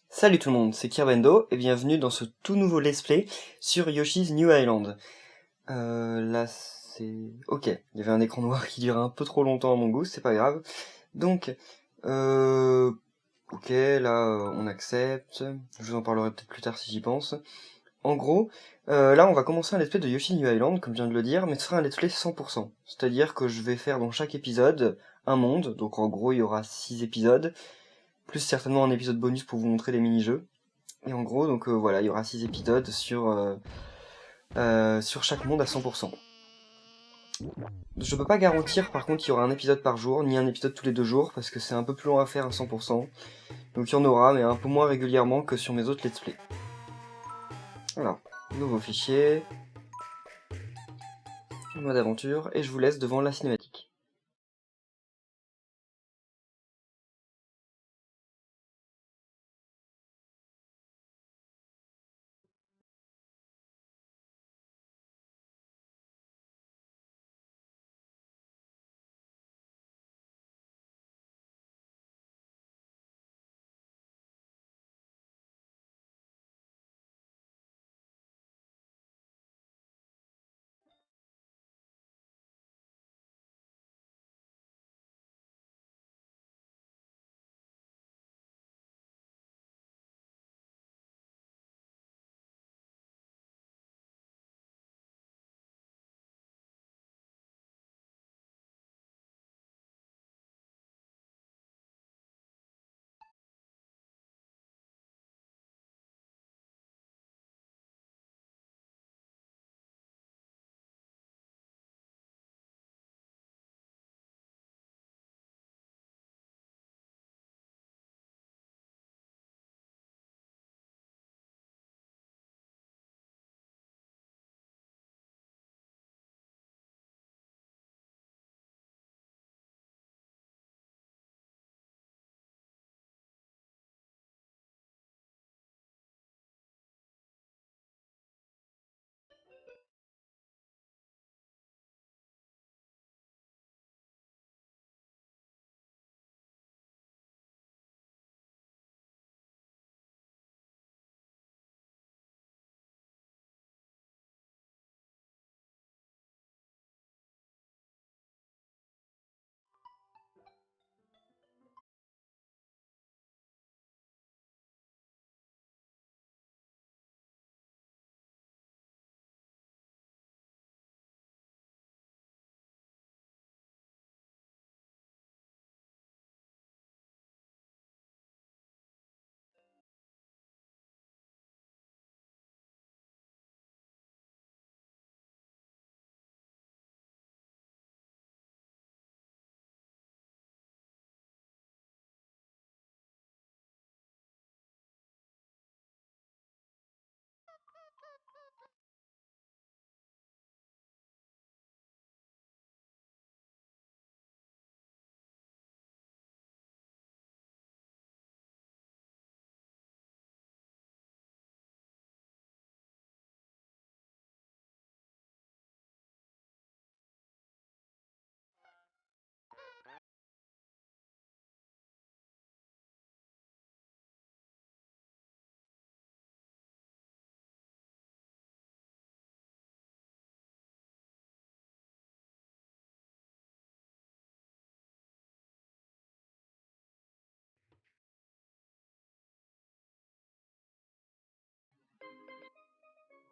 Salut tout le monde, c'est Kirbendo et bienvenue dans ce tout nouveau let's play sur Yoshi's New Island. Là c'est... Ok, il y avait un écran noir qui durait un peu trop longtemps à mon goût, c'est pas grave. Donc, ok, là on accepte, je vous en parlerai peut-être plus tard si j'y pense. En gros, là on va commencer un let's play de Yoshi's New Island, comme je viens de le dire, mais ce sera un let's play 100%. C'est-à-dire que je vais faire dans chaque épisode un monde, donc en gros il y aura 6 épisodes, plus certainement un épisode bonus pour vous montrer les mini-jeux. Et en gros, donc voilà, il y aura 6 épisodes sur chaque monde à 100%. Je peux pas garantir par contre qu'il y aura un épisode par jour, ni un épisode tous les 2 jours, parce que c'est un peu plus long à faire à 100%. Donc il y en aura, mais un peu moins régulièrement que sur mes autres let's play. Alors, nouveau fichier, mode aventure, et je vous laisse devant la cinématique.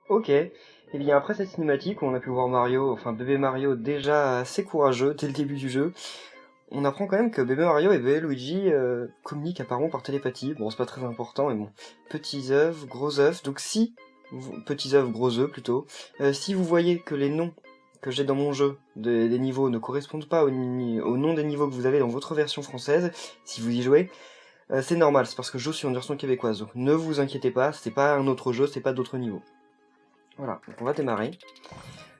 Ok, et bien après cette cinématique où on a pu voir Mario, enfin bébé Mario déjà assez courageux dès le début du jeu, on apprend quand même que bébé Mario et bébé Luigi communiquent apparemment par télépathie. Bon, c'est pas très important, mais bon. Petits œufs, gros œufs. Donc si, petits œufs, gros œufs plutôt, si vous voyez que les noms que j'ai dans mon jeu des niveaux ne correspondent pas au nom des niveaux que vous avez dans votre version française, si vous y jouez, c'est normal, c'est parce que je joue sur une version québécoise. Donc ne vous inquiétez pas, c'est pas un autre jeu, c'est pas d'autres niveaux. Voilà, donc on va démarrer.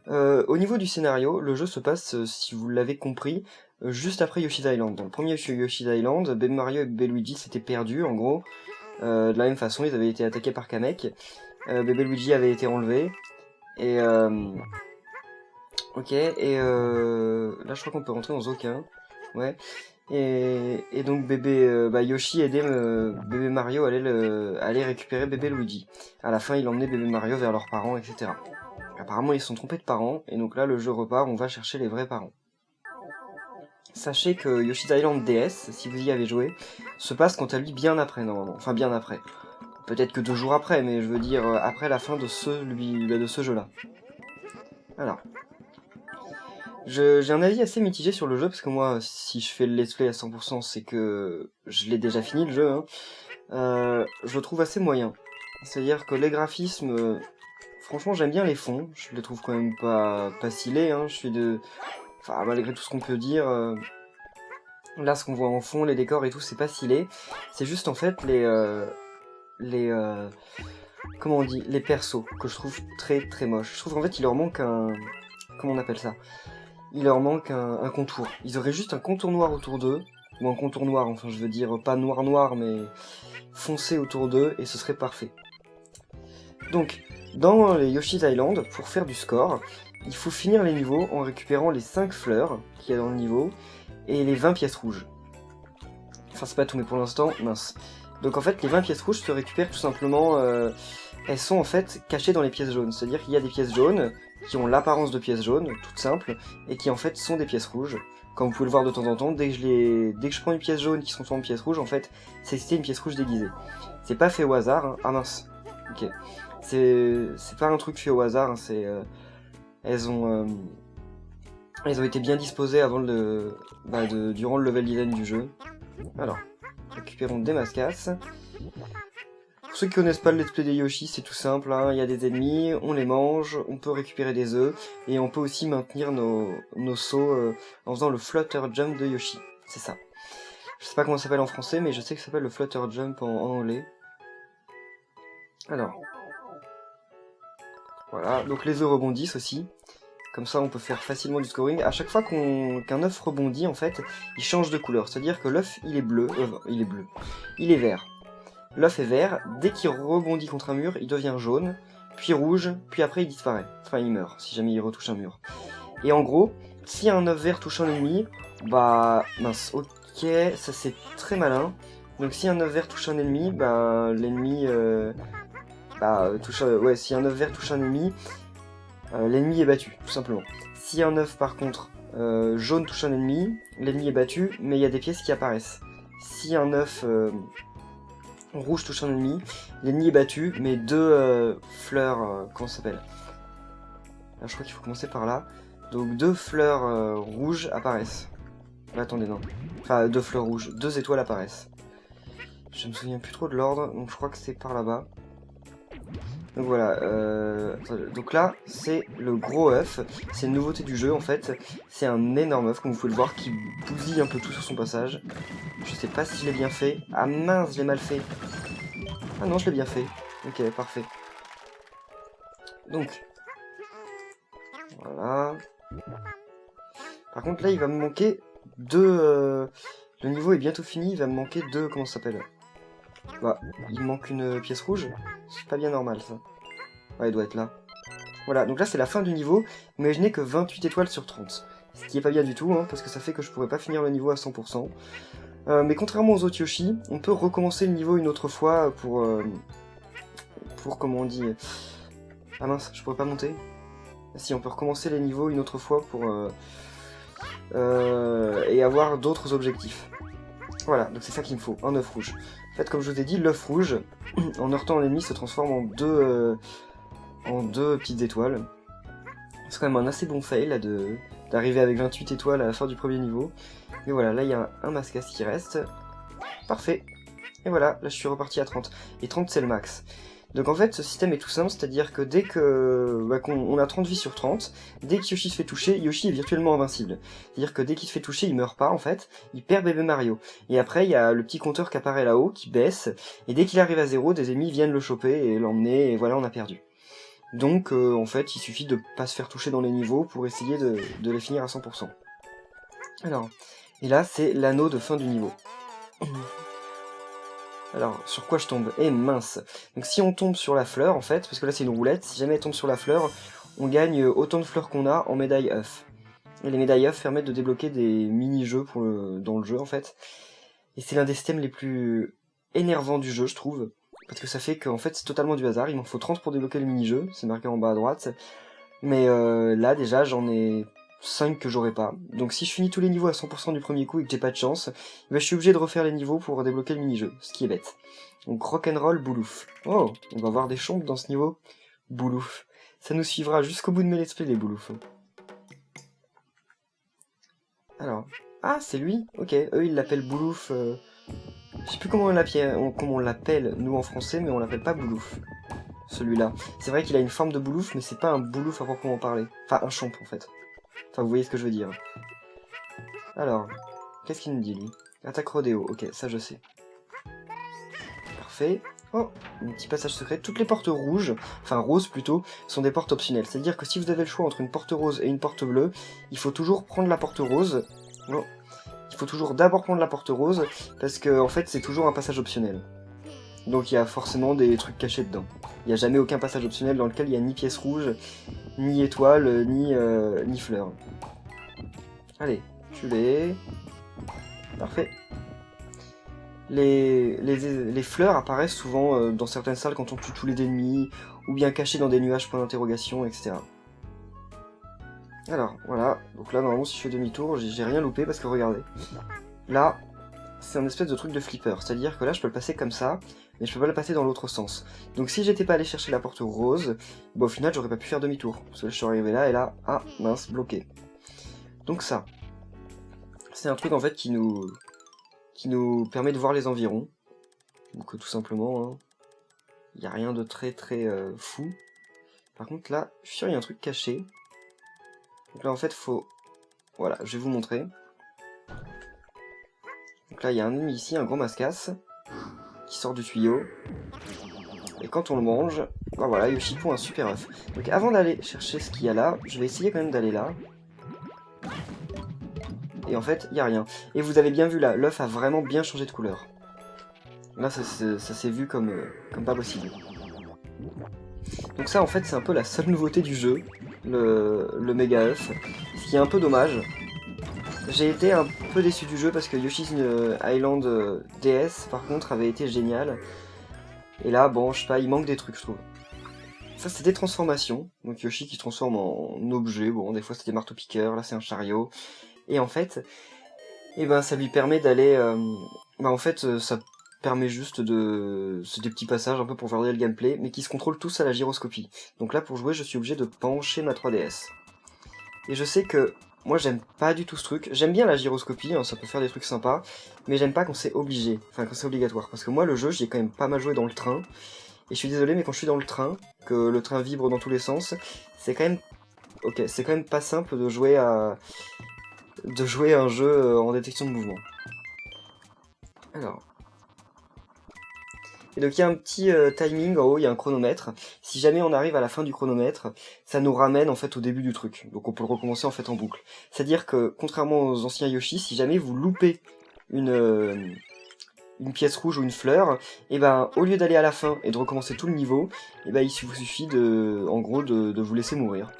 Au niveau du scénario, le jeu se passe, si vous l'avez compris, juste après Yoshi's Island. Dans le premier Yoshi's Island, Baby Mario et Baby Luigi s'étaient perdus, en gros. De la même façon, ils avaient été attaqués par Kamek. Baby Luigi avait été enlevé. Et ok, et là je crois qu'on peut rentrer dans aucun. Ouais. Et donc Yoshi aidait bébé Mario à aller récupérer bébé Luigi. À la fin, il emmenait bébé Mario vers leurs parents, etc. Apparemment, ils se sont trompés de parents, et donc là, le jeu repart, on va chercher les vrais parents. Sachez que Yoshi's Island DS, si vous y avez joué, se passe quant à lui bien après, normalement. Enfin, bien après. Peut-être que 2 jours après, mais je veux dire après la fin de ce jeu-là. Alors. J'ai un avis assez mitigé sur le jeu, parce que moi, si je fais le let's play à 100%, c'est que je l'ai déjà fini, le jeu. Hein. Je le trouve assez moyen. C'est-à-dire que les graphismes... franchement, j'aime bien les fonds. Je les trouve quand même pas stylés. Hein. Enfin, malgré tout ce qu'on peut dire... Là, ce qu'on voit en fond, les décors et tout, c'est pas stylé. C'est juste, en fait, comment on dit, les persos, que je trouve très très moches. Je trouve qu'en fait, il leur manque un... Comment on appelle ça? Il leur manque un contour. Ils auraient juste un contour noir autour d'eux. Ou un contour noir, enfin, je veux dire, pas noir, mais foncé autour d'eux, et ce serait parfait. Donc, dans les Yoshi's Island, pour faire du score, il faut finir les niveaux en récupérant les 5 fleurs qu'il y a dans le niveau, et les 20 pièces rouges. Enfin, c'est pas tout, mais pour l'instant, mince. Donc en fait, les 20 pièces rouges se récupèrent tout simplement... elles sont en fait cachées dans les pièces jaunes. C'est-à-dire qu'il y a des pièces jaunes qui ont l'apparence de pièces jaunes, toutes simples, et qui en fait sont des pièces rouges. Comme vous pouvez le voir de temps en temps, dès que je prends une pièce jaune qui se transforme en pièce rouge, en fait, c'est une pièce rouge déguisée. C'est pas fait au hasard, hein. Ah mince. Ok. C'est pas un truc fait au hasard, hein. Elles ont été bien disposées avant durant le level design du jeu. Alors, récupérons des mascasses. Pour ceux qui connaissent pas le let's play des Yoshi, c'est tout simple, hein. Il y a des ennemis, on les mange, on peut récupérer des œufs, et on peut aussi maintenir nos sauts en faisant le Flutter Jump de Yoshi. C'est ça. Je sais pas comment ça s'appelle en français, mais je sais que ça s'appelle le Flutter Jump en anglais. Alors. Voilà, donc les œufs rebondissent aussi. Comme ça, on peut faire facilement du scoring. À chaque fois qu'un œuf rebondit, en fait, il change de couleur. C'est-à-dire que l'œuf, il est vert. L'œuf est vert, dès qu'il rebondit contre un mur, il devient jaune, puis rouge, puis après il disparaît. Enfin, il meurt, si jamais il retouche un mur. Et en gros, si un œuf vert touche un ennemi, mince, ok, ça c'est très malin. Donc si un œuf vert touche un ennemi, l'ennemi... si un œuf vert touche un ennemi, l'ennemi est battu, tout simplement. Si un œuf, par contre, jaune touche un ennemi, l'ennemi est battu, mais il y a des pièces qui apparaissent. Si un œuf... rouge touche un ennemi, l'ennemi est battu, mais 2 fleurs, comment ça s'appelle? Là, je crois qu'il faut commencer par là. Donc 2 fleurs rouges apparaissent. Là, attendez, non. Enfin, 2 fleurs rouges, 2 étoiles apparaissent. Je me souviens plus trop de l'ordre, donc je crois que c'est par là-bas. Donc voilà, donc là, c'est le gros œuf, c'est une nouveauté du jeu en fait, c'est un énorme œuf, comme vous pouvez le voir, qui bousille un peu tout sur son passage. Je sais pas si je l'ai bien fait. Ah mince, je l'ai mal fait. Ah non, je l'ai bien fait. Ok, parfait. Donc, voilà. Par contre, là, il va me manquer 2... Le niveau est bientôt fini, il va me manquer 2... Comment ça s'appelle? Il me manque une pièce rouge. C'est pas bien normal, ça. Ouais, il doit être là. Voilà, donc là, c'est la fin du niveau. Imaginez que 28 étoiles sur 30. Ce qui est pas bien du tout, hein, parce que ça fait que je pourrais pas finir le niveau à 100%. Mais contrairement aux autres Yoshi, on peut recommencer le niveau une autre fois pour comment on dit... Ah mince, je pourrais pas monter? Si, on peut recommencer les niveaux une autre fois et avoir d'autres objectifs. Voilà, donc c'est ça qu'il me faut, un œuf rouge. En fait, comme je vous ai dit, l'œuf rouge, en heurtant l'ennemi, se transforme en deux petites étoiles. C'est quand même un assez bon fail là, d'arriver avec 28 étoiles à la fin du premier niveau. Et voilà, là il y a un mascasse qui reste. Parfait. Et voilà, là je suis reparti à 30. Et 30 c'est le max. Donc en fait ce système est tout simple, c'est-à-dire que dès qu'on a 30 vies sur 30, dès que Yoshi se fait toucher, Yoshi est virtuellement invincible. C'est-à-dire que dès qu'il se fait toucher, il meurt pas en fait, il perd bébé Mario. Et après il y a le petit compteur qui apparaît là-haut, qui baisse, et dès qu'il arrive à 0, des ennemis viennent le choper et l'emmener, et voilà on a perdu. Donc en fait il suffit de pas se faire toucher dans les niveaux pour essayer de les finir à 100%. Alors, et là c'est l'anneau de fin du niveau. Alors, sur quoi je tombe? Eh mince! Donc si on tombe sur la fleur, en fait, parce que là c'est une roulette, si jamais elle tombe sur la fleur, on gagne autant de fleurs qu'on a en médaille œuf. Et les médailles œufs permettent de débloquer des mini-jeux dans le jeu en fait. Et c'est l'un des systèmes les plus énervants du jeu, je trouve. Parce que ça fait qu'en fait c'est totalement du hasard. Il m'en faut 30 pour débloquer le mini-jeu, c'est marqué en bas à droite. Mais là déjà j'en ai 5 que j'aurai pas. Donc si je finis tous les niveaux à 100% du premier coup et que j'ai pas de chance, je suis obligé de refaire les niveaux pour débloquer le mini-jeu, ce qui est bête. Donc rock'n'roll boulouf. Oh, on va voir des chompes dans ce niveau. Boulouf. Ça nous suivra jusqu'au bout de mes let's play les bouloufs. Alors. Ah, c'est lui. Ok, eux ils l'appellent boulouf. Je sais plus comment on l'appelle nous en français, mais on l'appelle pas boulouf. Celui-là. C'est vrai qu'il a une forme de boulouf, mais c'est pas un boulouf à proprement parler. Enfin, un chomp en fait. Enfin, vous voyez ce que je veux dire. Alors, qu'est-ce qu'il nous dit lui? Attaque rodéo. Ok, ça je sais. Parfait. Oh, un petit passage secret. Toutes les portes rouges, enfin roses plutôt, sont des portes optionnelles. C'est-à-dire que si vous avez le choix entre une porte rose et une porte bleue, il faut toujours prendre la porte rose. Non. Il faut toujours d'abord prendre la porte rose, parce que en fait c'est toujours un passage optionnel. Donc il y a forcément des trucs cachés dedans. Il n'y a jamais aucun passage optionnel dans lequel il n'y a ni pièce rouge, ni étoile, ni fleurs. Allez, tuez-les. Parfait. Les fleurs apparaissent souvent dans certaines salles quand on tue tous les ennemis, ou bien cachées dans des nuages point d'interrogation, etc. Alors, voilà. Donc là, normalement, si je fais demi-tour, j'ai rien loupé, parce que regardez. Là, c'est un espèce de truc de flipper. C'est-à-dire que là, je peux le passer comme ça, mais je peux pas le passer dans l'autre sens. Donc si j'étais pas allé chercher la porte rose, bah, au final, j'aurais pas pu faire demi-tour. Parce que là, je suis arrivé là, et là, ah, mince, bloqué. Donc ça, c'est un truc, en fait, qui nous permet de voir les environs. Donc tout simplement, il n'y a rien de très fou. Par contre là, je suis sûr il y a un truc caché. Donc là en fait faut... Voilà, je vais vous montrer. Donc là il y a un ennemi ici, un gros mascasse, qui sort du tuyau. Et quand on le mange, bah voilà, Yoshi pond un super œuf. Donc avant d'aller chercher ce qu'il y a là, je vais essayer quand même d'aller là. Et en fait, il n'y a rien. Et vous avez bien vu là, l'œuf a vraiment bien changé de couleur. Là ça s'est vu comme pas possible. Donc ça en fait c'est un peu la seule nouveauté du jeu, le méga œuf, ce qui est un peu dommage. J'ai été un peu déçu du jeu parce que Yoshi's Island DS par contre avait été génial. Et là bon je sais pas, il manque des trucs je trouve. Ça c'est des transformations, donc Yoshi qui se transforme en objet, bon des fois c'est des marteaux-piqueurs, là c'est un chariot. Et en fait, eh ben ça lui permet d'aller... en fait ça permet juste de... C'est des petits passages un peu pour varier le gameplay, mais qui se contrôlent tous à la gyroscopie. Donc là pour jouer je suis obligé de pencher ma 3DS. Et je sais que moi j'aime pas du tout ce truc, j'aime bien la gyroscopie, hein, ça peut faire des trucs sympas, mais j'aime pas quand c'est obligé, enfin quand c'est obligatoire. Parce que moi le jeu j'y ai quand même pas mal joué dans le train, et je suis désolé mais quand je suis dans le train, que le train vibre dans tous les sens, c'est quand même... Ok, c'est quand même pas simple de jouer à un jeu en détection de mouvement. Alors... Et donc il y a un petit timing, en haut il y a un chronomètre. Si jamais on arrive à la fin du chronomètre, ça nous ramène en fait au début du truc. Donc on peut le recommencer en fait en boucle. C'est-à-dire que contrairement aux anciens Yoshi, si jamais vous loupez une pièce rouge ou une fleur, et ben au lieu d'aller à la fin et de recommencer tout le niveau, et ben il vous suffit en gros de vous laisser mourir.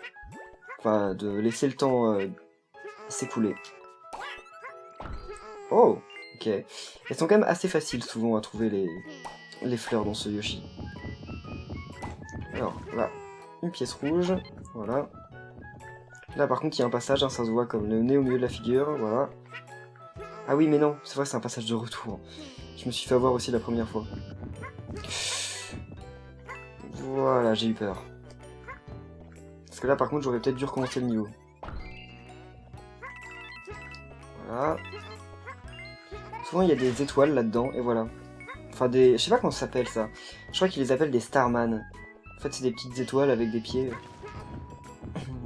Enfin de laisser le temps s'écouler. Oh, ok. Elles sont quand même assez faciles souvent à trouver les fleurs dans ce Yoshi. Alors, là, une pièce rouge, voilà. Là, par contre, il y a un passage, hein, ça se voit comme le nez au milieu de la figure, voilà. Ah oui, mais non, c'est vrai, c'est un passage de retour. Je me suis fait avoir aussi la première fois. Voilà, j'ai eu peur. Parce que là, par contre, j'aurais peut-être dû recommencer le niveau. Voilà. Souvent, il y a des étoiles là-dedans, et voilà. Enfin, je sais pas comment ça s'appelle, ça. Je crois qu'ils les appellent des Starman. En fait, c'est des petites étoiles avec des pieds.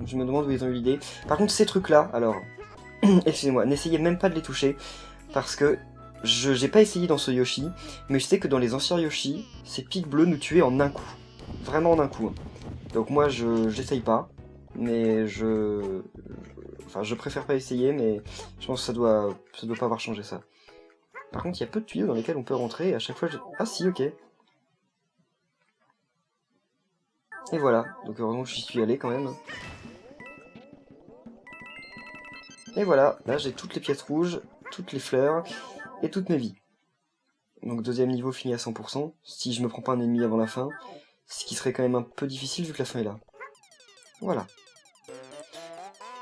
Je me demande où ils ont eu l'idée. Par contre, ces trucs-là, alors... Excusez-moi, n'essayez même pas de les toucher. Parce que j'ai pas essayé dans ce Yoshi, mais je sais que dans les anciens Yoshi, ces pics bleus nous tuaient en un coup. Vraiment en un coup. Donc moi, j'essaye pas. Mais Enfin, je préfère pas essayer, mais je pense que ça doit pas avoir changé ça. Par contre, il y a peu de tuyaux dans lesquels on peut rentrer, et à chaque fois, Ah si, ok. Et voilà, donc heureusement que j'y suis allé quand même. Et voilà, là j'ai toutes les pièces rouges, toutes les fleurs et toutes mes vies. Donc deuxième niveau fini à 100%, si je me prends pas un ennemi avant la fin, ce qui serait quand même un peu difficile vu que la fin est là. Voilà.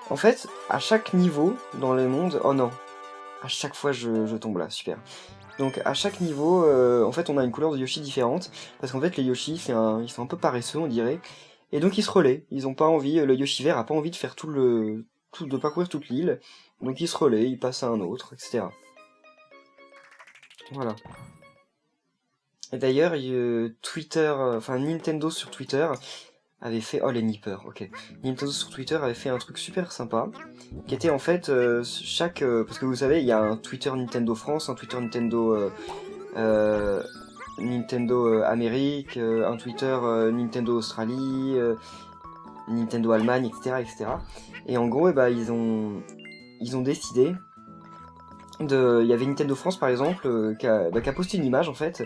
En fait, à chaque niveau dans les mondes... Oh non, à chaque fois je tombe là, super. Donc à chaque niveau, en fait on a une couleur de Yoshi différente, parce qu'en fait les Yoshi, ils sont un peu paresseux on dirait, et donc ils se relaient, ils ont pas envie, le Yoshi vert a pas envie de faire de parcourir toute l'île, donc il se relaie, il passe à un autre, etc. Voilà. Et d'ailleurs, Twitter, enfin Nintendo sur Twitter avait fait... Oh les nippers, ok. Nintendo sur Twitter avait fait un truc super sympa, qui était en fait parce que vous savez, il y a un Twitter Nintendo France, un Twitter Nintendo Amérique, un Twitter Nintendo Australie, Nintendo Allemagne, etc., etc. Et en gros, ils ont décidé de... Il y avait Nintendo France par exemple, qui a posté une image en fait,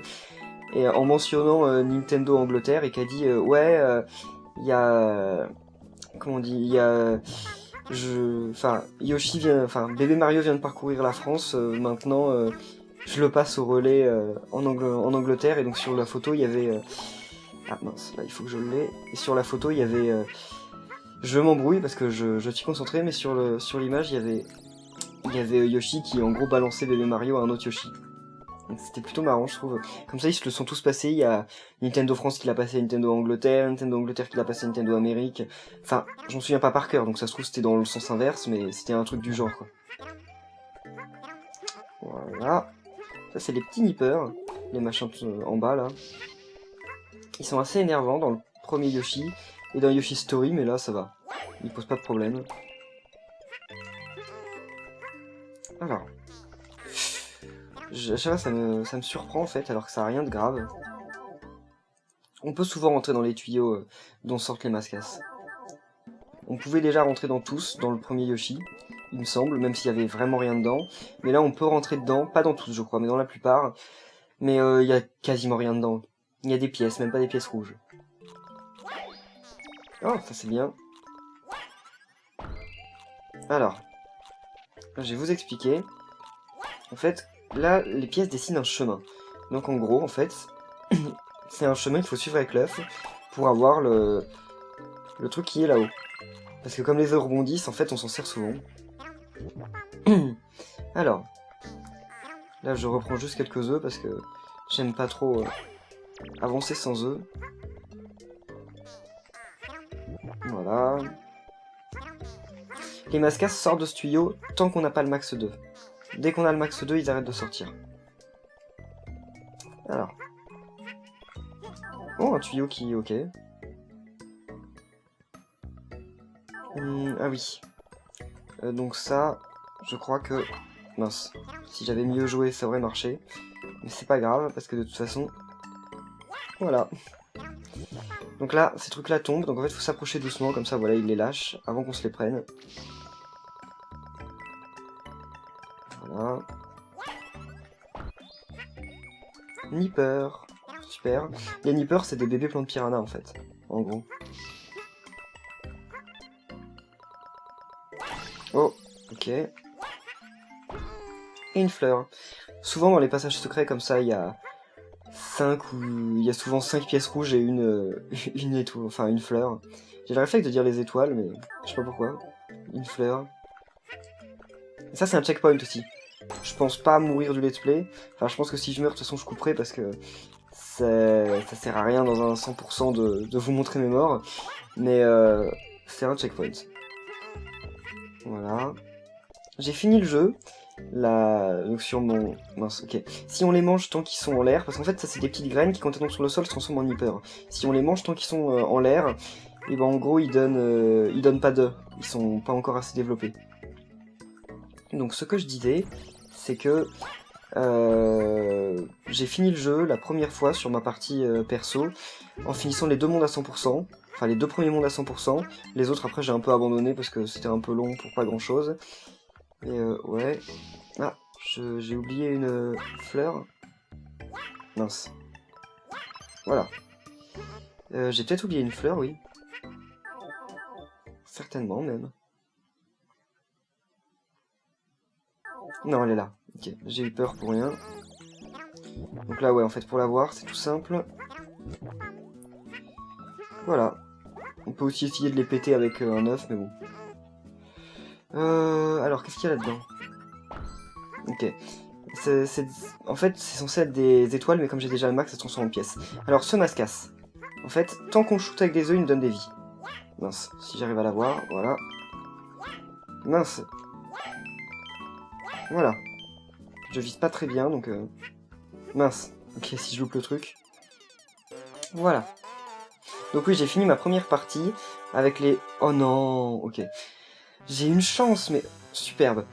et en mentionnant Nintendo Angleterre, et qui a dit ouais, il y a... Comment on dit, il y a... Enfin, Yoshi vient... Enfin, bébé Mario vient de parcourir la France, maintenant je le passe au relais en Angleterre, et donc sur la photo il y avait... Ah mince, là il faut que je l'ai. Et sur la photo il y avait... Je m'embrouille parce que je suis concentré, mais sur l'image il y avait Yoshi qui en gros balançait bébé Mario à un autre Yoshi. C'était plutôt marrant, je trouve. Comme ça, ils se le sont tous passés. Il y a Nintendo France qui l'a passé à Nintendo Angleterre qui l'a passé à Nintendo Amérique. Enfin, j'en souviens pas par cœur, donc ça se trouve c'était dans le sens inverse, mais c'était un truc du genre, quoi. Voilà. Ça, c'est les petits nippers, les machins en bas, là. Ils sont assez énervants dans le premier Yoshi et dans Yoshi Story, mais là, ça va. Ils posent pas de problème. Alors... À chaque fois, ça me surprend en fait, alors que ça n'a rien de grave. On peut souvent rentrer dans les tuyaux dont sortent les mascasses. On pouvait déjà rentrer dans tous, dans le premier Yoshi, il me semble, même s'il y avait vraiment rien dedans. Mais là, on peut rentrer dedans, pas dans tous, je crois, mais dans la plupart. Mais il y a quasiment rien dedans. Il y a des pièces, même pas des pièces rouges. Oh, ça c'est bien. Alors, je vais vous expliquer. En fait, là, les pièces dessinent un chemin. Donc en gros, en fait, c'est un chemin qu'il faut suivre avec l'œuf pour avoir le truc qui est là-haut. Parce que comme les œufs rebondissent, en fait, on s'en sert souvent. Alors, là, je reprends juste quelques œufs parce que j'aime pas trop avancer sans œufs. Voilà. Les mascasses sortent de ce tuyau tant qu'on n'a pas le max 2. Dès qu'on a le max 2, ils arrêtent de sortir. Alors. Oh, un tuyau qui... Ok. Ah oui. Donc ça, je crois que... Mince. Si j'avais mieux joué, ça aurait marché. Mais c'est pas grave, parce que de toute façon... Voilà. Donc là, ces trucs-là tombent, donc en fait, il faut s'approcher doucement, comme ça, voilà, ils les lâchent, avant qu'on se les prenne. Voilà. Nipper. Super. Les nippers, c'est des bébés plantes piranha, en fait. En gros. Oh, ok. Et une fleur. Souvent, dans les passages secrets, comme ça, il y a... Il y a souvent 5 pièces rouges et une étoile, enfin une fleur. J'ai le réflexe de dire les étoiles, mais je sais pas pourquoi. Une fleur. Et ça, c'est un checkpoint aussi. Je pense pas mourir du let's play. Enfin, je pense que si je meurs, de toute façon, je couperai parce que ça sert à rien dans un 100% de vous montrer mes morts. Mais c'est un checkpoint. Voilà. J'ai fini le jeu. Donc sur mon... Mince, ok. Si on les mange tant qu'ils sont en l'air, parce qu'en fait ça c'est des petites graines qui quand elles tombent sur le sol se transforment en nipper. Si on les mange tant qu'ils sont en l'air, et ben en gros ils donnent pas d'œufs. Ils sont pas encore assez développés. Donc ce que je disais, c'est que j'ai fini le jeu la première fois sur ma partie perso, en finissant les deux mondes à 100%. Enfin les deux premiers mondes à 100%. Les autres après j'ai un peu abandonné parce que c'était un peu long pour pas grand chose. Et ouais... Ah, j'ai oublié une fleur. Mince. Voilà. J'ai peut-être oublié une fleur, oui. Certainement, même. Non, elle est là. Ok, j'ai eu peur pour rien. Donc là, ouais, en fait, pour l'avoir, c'est tout simple. Voilà. On peut aussi essayer de les péter avec un œuf, mais bon. Alors, qu'est-ce qu'il y a là-dedans? Ok. En fait, c'est censé être des étoiles, mais comme j'ai déjà le max, ça se transforme en pièces. Alors, ce mascasse. En fait, tant qu'on shoot avec des œufs, il nous donne des vies. Mince, si j'arrive à l'avoir, voilà. Mince. Voilà. Je vise pas très bien, donc... Mince. Ok, si je loupe le truc. Voilà. Donc oui, j'ai fini ma première partie avec les... Oh non, ok. J'ai une chance, mais superbe.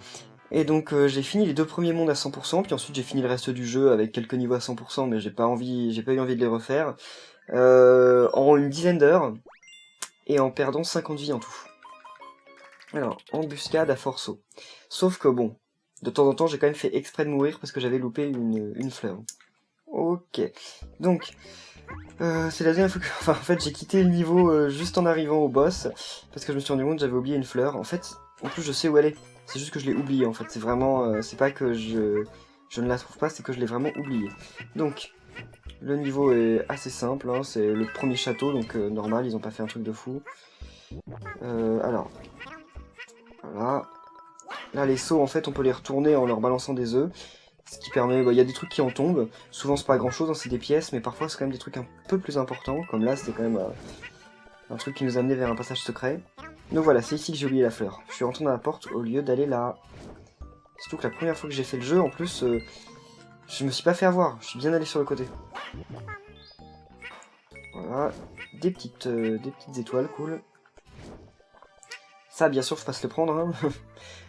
Et donc j'ai fini les 2 premiers mondes à 100%, puis ensuite j'ai fini le reste du jeu avec quelques niveaux à 100%, mais j'ai pas eu envie de les refaire, en une dizaine d'heures, et en perdant 50 vies en tout. Alors, embuscade à Forceau. Sauf que bon, de temps en temps j'ai quand même fait exprès de mourir parce que j'avais loupé une fleur. Ok, donc... c'est la deuxième fois que... Enfin, en fait, j'ai quitté le niveau juste en arrivant au boss, parce que je me suis rendu compte que j'avais oublié une fleur. En fait, en plus, je sais où elle est. C'est juste que je l'ai oubliée, en fait. C'est vraiment... c'est pas que je ne la trouve pas, c'est que je l'ai vraiment oubliée. Donc, le niveau est assez simple, hein. C'est le premier château, donc normal, ils ont pas fait un truc de fou. Alors, voilà. Là, les sauts, en fait, on peut les retourner en leur balançant des œufs. Ce qui permet, il y a des trucs qui en tombent, souvent c'est pas grand chose, hein, c'est des pièces, mais parfois c'est quand même des trucs un peu plus importants, comme là c'était quand même un truc qui nous amenait vers un passage secret. Donc voilà, c'est ici que j'ai oublié la fleur. Je suis rentré dans la porte au lieu d'aller là. Surtout que la première fois que j'ai fait le jeu, en plus, je me suis pas fait avoir, je suis bien allé sur le côté. Voilà, des petites étoiles, cool. Ça, bien sûr, faut pas se le prendre, hein.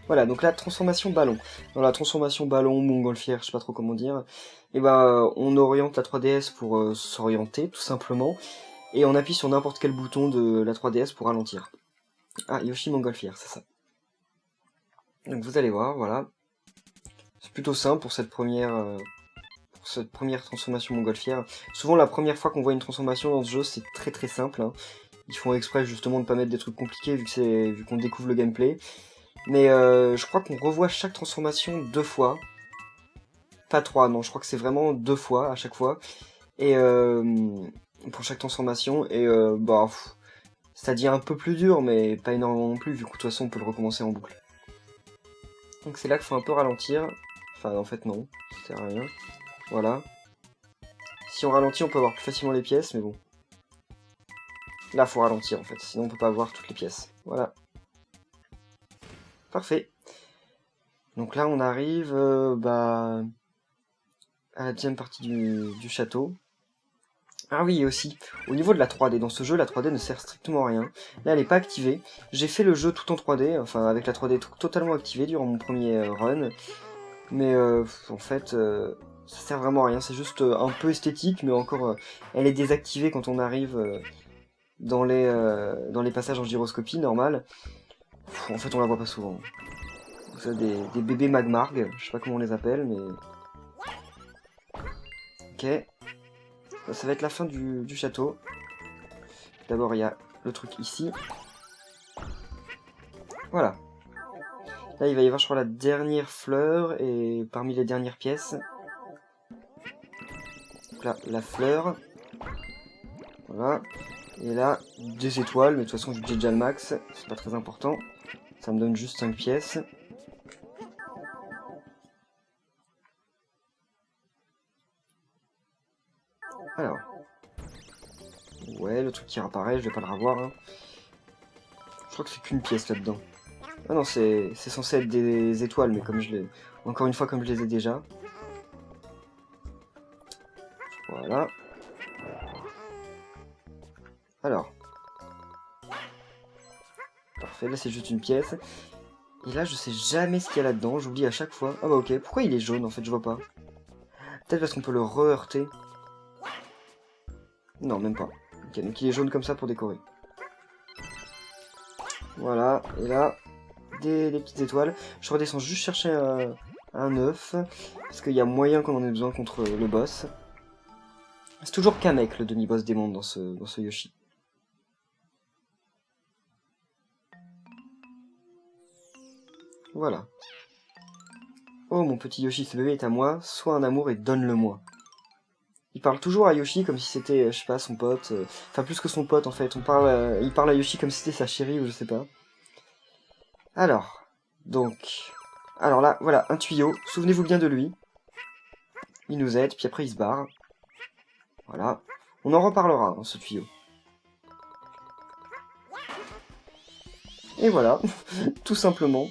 Voilà, donc la transformation ballon. Dans la transformation ballon, montgolfière, je sais pas trop comment dire, et on oriente la 3DS pour s'orienter, tout simplement, et on appuie sur n'importe quel bouton de la 3DS pour ralentir. Ah, Yoshi montgolfière, c'est ça. Donc vous allez voir, voilà. C'est plutôt simple pour cette première transformation montgolfière. Souvent, la première fois qu'on voit une transformation dans ce jeu, c'est très très simple, hein. Ils font exprès justement de pas mettre des trucs compliqués vu qu'on découvre le gameplay. Mais je crois qu'on revoit chaque transformation 2 fois. Pas 3, non, je crois que c'est vraiment 2 fois à chaque fois. Et pour chaque transformation. Et ça devient un peu plus dur, mais pas énormément non plus, vu que de toute façon on peut le recommencer en boucle. Donc c'est là qu'il faut un peu ralentir. Enfin, en fait, non, ça sert à rien. Voilà. Si on ralentit, on peut avoir plus facilement les pièces, mais bon. Là, faut ralentir en fait, sinon on peut pas avoir toutes les pièces. Voilà. Parfait. Donc là, on arrive à la deuxième partie du château. Ah oui, et aussi, au niveau de la 3D, dans ce jeu, la 3D ne sert strictement à rien. Là, elle n'est pas activée. J'ai fait le jeu tout en 3D, enfin avec la 3D totalement activée durant mon premier run. Mais en fait, ça sert vraiment à rien. C'est juste un peu esthétique, mais encore, elle est désactivée quand on arrive dans les passages en gyroscopie, normal. En fait, on la voit pas souvent. Ça, des bébés Magmarg, je sais pas comment on les appelle, mais... Ok. Ça va être la fin du château. D'abord, il y a le truc ici. Voilà. Là, il va y avoir, je crois, la dernière fleur, et parmi les dernières pièces... Donc là, la fleur. Voilà. Et là, des étoiles, mais de toute façon, vu que j'ai déjà le max, c'est pas très important. Ça me donne juste 5 pièces. Alors. Ouais, le truc qui réapparaît, je vais pas le revoir. Hein. Je crois que c'est qu'une pièce là-dedans. Ah non, c'est censé être des étoiles, mais comme je les... Encore une fois, comme je les ai déjà. Voilà. Alors. Parfait, là c'est juste une pièce. Et là, je sais jamais ce qu'il y a là-dedans, j'oublie à chaque fois. Ah bah ok, pourquoi il est jaune en fait, je vois pas. Peut-être parce qu'on peut le re-heurter. Non, même pas. Ok, donc il est jaune comme ça pour décorer. Voilà, et là, des petites étoiles. Je redescends juste chercher un œuf, parce qu'il y a moyen qu'on en ait besoin contre le boss. C'est toujours Kamek, le demi-boss des mondes dans ce Yoshi. Voilà. Oh mon petit Yoshi, ce bébé est à moi, sois un amour et donne-le-moi. Il parle toujours à Yoshi comme si c'était, je sais pas, son pote. Enfin, plus que son pote en fait. Il parle à Yoshi comme si c'était sa chérie ou je sais pas. Alors, donc... Alors là, voilà, un tuyau. Souvenez-vous bien de lui. Il nous aide, puis après il se barre. Voilà. On en reparlera dans ce tuyau. Et voilà, tout simplement.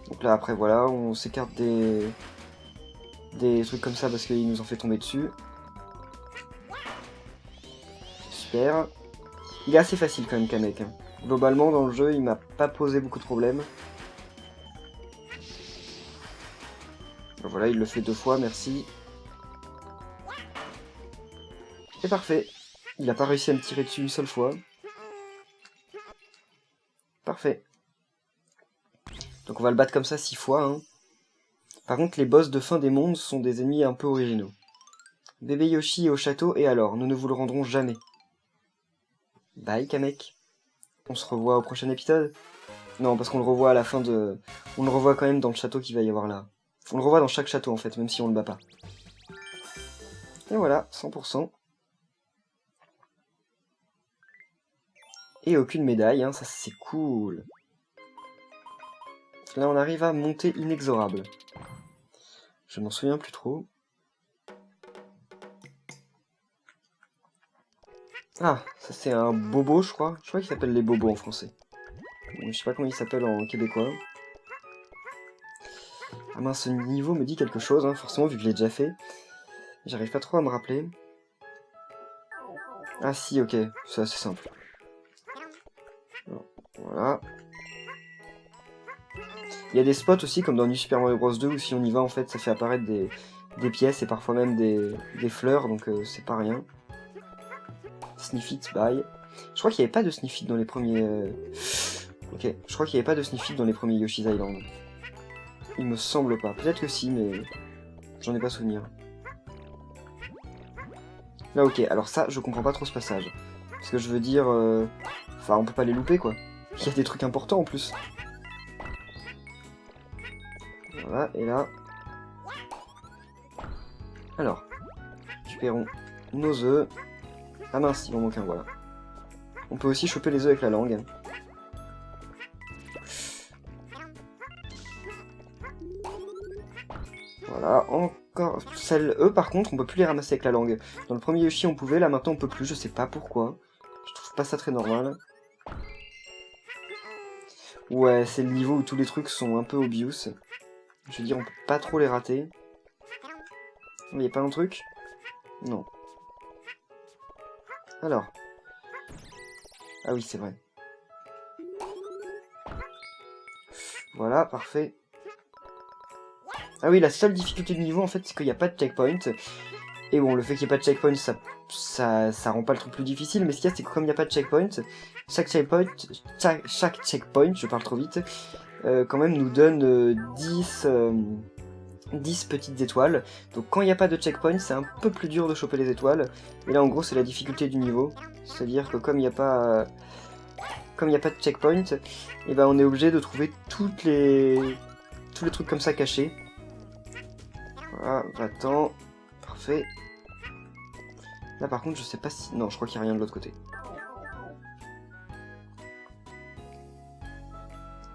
Donc là, après, voilà, on s'écarte des trucs comme ça parce qu'il nous en fait tomber dessus. Super. Il est assez facile quand même, Kamek. Hein. Globalement, dans le jeu, il m'a pas posé beaucoup de problèmes. Voilà, il le fait 2 fois, merci. C'est parfait. Il n'a pas réussi à me tirer dessus une seule fois. Parfait. Donc on va le battre comme ça 6 fois. Hein. Par contre, les boss de fin des mondes sont des ennemis un peu originaux. Bébé Yoshi est au château, et alors, nous ne vous le rendrons jamais. Bye, Kamek. On se revoit au prochain épisode. Non, parce qu'on le revoit à la fin de... On le revoit quand même dans le château qu'il va y avoir là. On le revoit dans chaque château, en fait, même si on le bat pas. Et voilà, 100%. Et aucune médaille, hein, ça c'est cool. Là, on arrive à monter inexorable. Je m'en souviens plus trop. Ah, ça c'est un bobo, je crois. Je crois qu'il s'appelle les bobos en français. Je sais pas comment il s'appelle en québécois. Ah mince, ce niveau me dit quelque chose, hein, forcément, vu que je l'ai déjà fait. J'arrive pas trop à me rappeler. Ah si, ok, c'est assez simple. Voilà. Il y a des spots aussi, comme dans New Super Mario Bros 2, où si on y va, en fait, ça fait apparaître des pièces et parfois même des fleurs, donc c'est pas rien. Sniffit, bye. Je crois qu'il n'y avait pas de Sniffit dans les premiers... Ok, je crois qu'il n'y avait pas de Sniffit dans les premiers Yoshi's Island. Il me semble pas. Peut-être que si, mais j'en ai pas souvenir. Là, ok, alors ça, je comprends pas trop ce passage. Parce que je veux dire... Enfin, on peut pas les louper, quoi. Il y a des trucs importants, en plus. Voilà, et là... Alors, récupérons nos œufs. Ah mince, il en manque un, voilà. On peut aussi choper les œufs avec la langue. Voilà, encore... Eux, par contre, on peut plus les ramasser avec la langue. Dans le premier Yoshi, on pouvait, là, maintenant, on peut plus, je sais pas pourquoi. Je trouve pas ça très normal. Ouais, c'est le niveau où tous les trucs sont un peu obvious. Je veux dire, on peut pas trop les rater. Il n'y a pas un truc? Non. Alors. Ah oui, c'est vrai. Voilà, parfait. Ah oui, la seule difficulté du niveau, en fait, c'est qu'il n'y a pas de checkpoint. Et bon, le fait qu'il n'y ait pas de checkpoint, ça rend pas le truc plus difficile. Mais ce qu'il y a, c'est que comme il n'y a pas de checkpoint, chaque checkpoint, je parle trop vite, quand même nous donne 10 petites étoiles. Donc quand il n'y a pas de checkpoint, c'est un peu plus dur de choper les étoiles. Et là, en gros, c'est la difficulté du niveau. C'est-à-dire que comme il n'y a pas... Comme il n'y a pas de checkpoint, et ben on est obligé de trouver tous les trucs comme ça cachés. Voilà, va-t'en. Parfait. Là par contre je sais pas si... Non, je crois qu'il n'y a rien de l'autre côté.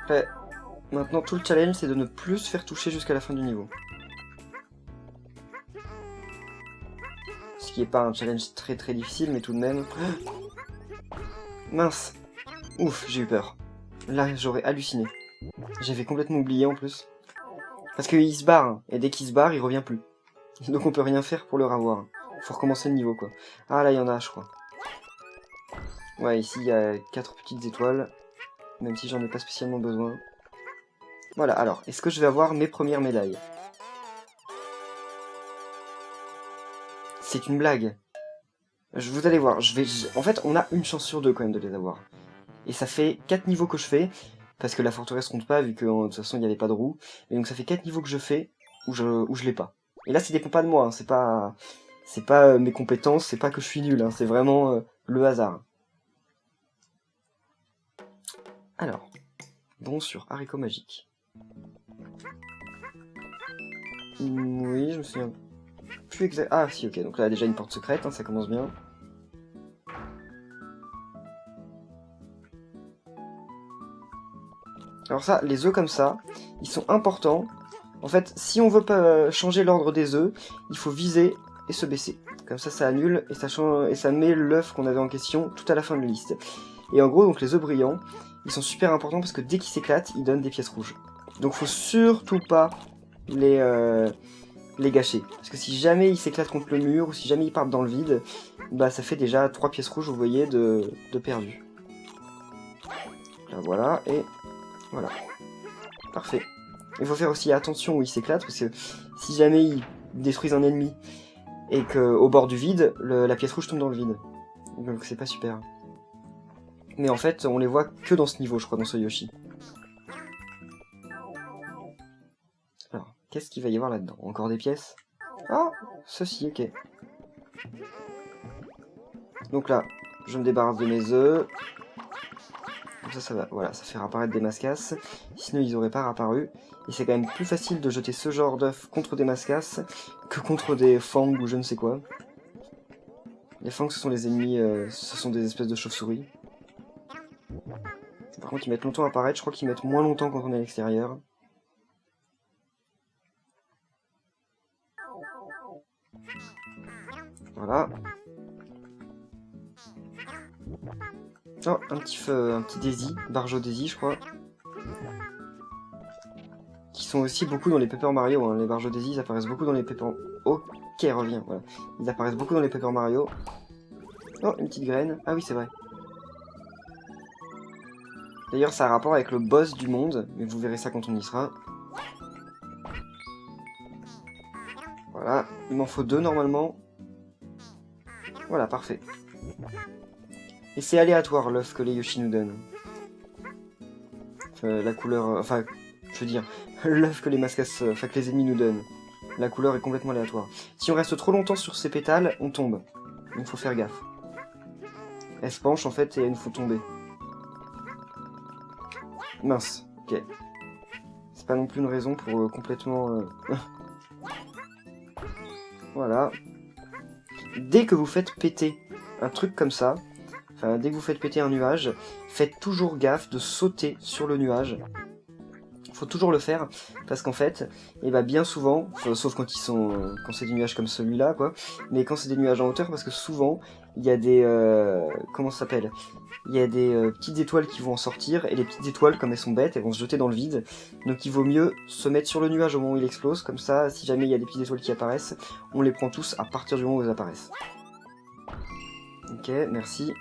Après, maintenant tout le challenge c'est de ne plus se faire toucher jusqu'à la fin du niveau. Ce qui n'est pas un challenge très très difficile, mais tout de même... Mince. Ouf, j'ai eu peur. Là j'aurais halluciné. J'avais complètement oublié en plus. Parce qu'il se barre, hein, et dès qu'il se barre, il revient plus. Donc on peut rien faire pour le revoir. Faut recommencer le niveau quoi. Ah là il y en a je crois. Ouais ici il y a 4 petites étoiles. Même si j'en ai pas spécialement besoin. Voilà, alors, est-ce que je vais avoir mes premières médailles? C'est une blague. Vous allez voir, en fait on a une chance sur 2 quand même de les avoir. Et ça fait 4 niveaux que je fais. Parce que la forteresse compte pas vu que de toute façon il n'y avait pas de roue. Et donc ça fait 4 niveaux que je fais où je l'ai pas. Et là ça dépend pas de moi, hein, c'est pas mes compétences, c'est pas que je suis nul, hein, c'est vraiment le hasard. Alors, bon sur haricot magique. Oui, je me souviens plus exact. Ah si, ok, donc là déjà une porte secrète, hein, ça commence bien. Alors ça, les œufs comme ça, ils sont importants. En fait, si on veut pas changer l'ordre des œufs, il faut viser et se baisser. Comme ça annule et ça met l'œuf qu'on avait en question tout à la fin de la liste. Et en gros, donc les œufs brillants, ils sont super importants parce que dès qu'ils s'éclatent, ils donnent des pièces rouges. Donc faut surtout pas les gâcher. Parce que si jamais ils s'éclatent contre le mur ou si jamais ils partent dans le vide, bah ça fait déjà 3 pièces rouges, vous voyez, de perdu. Là voilà, et voilà. Parfait. Il faut faire aussi attention où ils s'éclatent, parce que si jamais ils détruisent un ennemi et qu'au bord du vide, la pièce rouge tombe dans le vide. Donc c'est pas super. Mais en fait, on les voit que dans ce niveau, je crois, dans ce Yoshi. Alors, qu'est-ce qu'il va y avoir là-dedans? Encore des pièces? Ah, ceci, ok. Donc là, je me débarrasse de mes œufs. Comme ça va, voilà, ça fait réapparaître des mascasses. Sinon, ils n'auraient pas réapparu. Et c'est quand même plus facile de jeter ce genre d'œufs contre des mascasses que contre des fangs ou je ne sais quoi. Les fangs, ce sont les ennemis, ce sont des espèces de chauves-souris. Par contre, ils mettent longtemps à apparaître. Je crois qu'ils mettent moins longtemps quand on est à l'extérieur. Voilà. Oh, un petit Daisy, Barjo Daisy, je crois. Qui sont aussi beaucoup dans les Paper Mario. Hein. Les Barjo Daisy, ils apparaissent beaucoup dans les Paper... Ok, reviens, voilà. Ils apparaissent beaucoup dans les Paper Mario. Oh, une petite graine. Ah oui, c'est vrai. D'ailleurs, ça a rapport avec le boss du monde, mais vous verrez ça quand on y sera. Voilà, il m'en faut 2 normalement. Voilà, parfait. Et c'est aléatoire l'œuf que les Yoshi nous donnent. La couleur... enfin, je veux dire, l'œuf que les mascasses... enfin, que les ennemis nous donnent. La couleur est complètement aléatoire. Si on reste trop longtemps sur ces pétales, on tombe. Il faut faire gaffe. Elle se penche en fait et elle nous faut tomber. Mince, ok. C'est pas non plus une raison pour complètement... Voilà. Dès que vous faites péter un truc comme ça, enfin dès que vous faites péter un nuage, faites toujours gaffe de sauter sur le nuage. Faut toujours le faire, parce qu'en fait, et bah bien souvent, sauf quand ils sont, quand c'est des nuages comme celui-là, quoi, mais quand c'est des nuages en hauteur, parce que souvent, il y a des, comment ça s'appelle? Il y a des petites étoiles qui vont en sortir, et les petites étoiles, comme elles sont bêtes, elles vont se jeter dans le vide, donc il vaut mieux se mettre sur le nuage au moment où il explose, comme ça, si jamais il y a des petites étoiles qui apparaissent, on les prend tous à partir du moment où elles apparaissent. Ok, merci.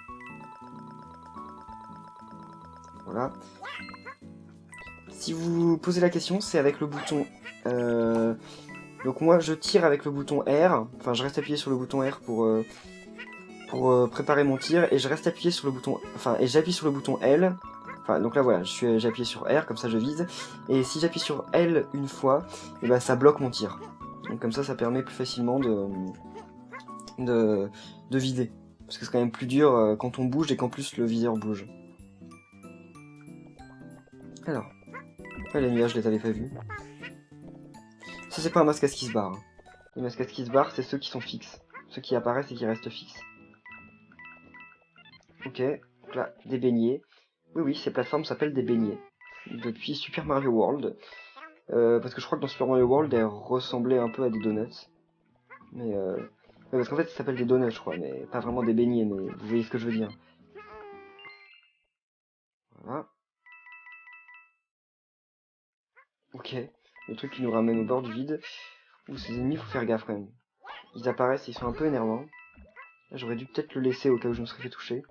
Voilà. Si vous posez la question, c'est avec le bouton... Donc moi, je tire avec le bouton R. Enfin, je reste appuyé sur le bouton R pour préparer mon tir. Et je reste appuyé sur le bouton... Enfin, et j'appuie sur le bouton L. Enfin, donc là, voilà, j'ai appuyé sur R, comme ça je vise. Et si j'appuie sur L une fois, et ben, ça bloque mon tir. Donc comme ça permet plus facilement de vider. Parce que c'est quand même plus dur quand on bouge et qu'en plus le viseur bouge. Alors... Ouais, les nuages, je les avais pas vus. Ça, c'est pas un mascas qui se barre. Hein. Les mascas qui se barrent, c'est ceux qui sont fixes. Ceux qui apparaissent et qui restent fixes. Ok, donc là, des beignets. Oui, ces plateformes s'appellent des beignets. Depuis Super Mario World. Parce que je crois que dans Super Mario World, elles ressemblaient un peu à des donuts. Mais ouais, parce qu'en fait, ça s'appelle des donuts, je crois, mais pas vraiment des beignets, mais vous voyez ce que je veux dire. Voilà. Ok, le truc qui nous ramène au bord du vide. Ouh, ces ennemis, faut faire gaffe quand même. Ils apparaissent, ils sont un peu énervants. J'aurais dû peut-être le laisser au cas où je me serais fait toucher.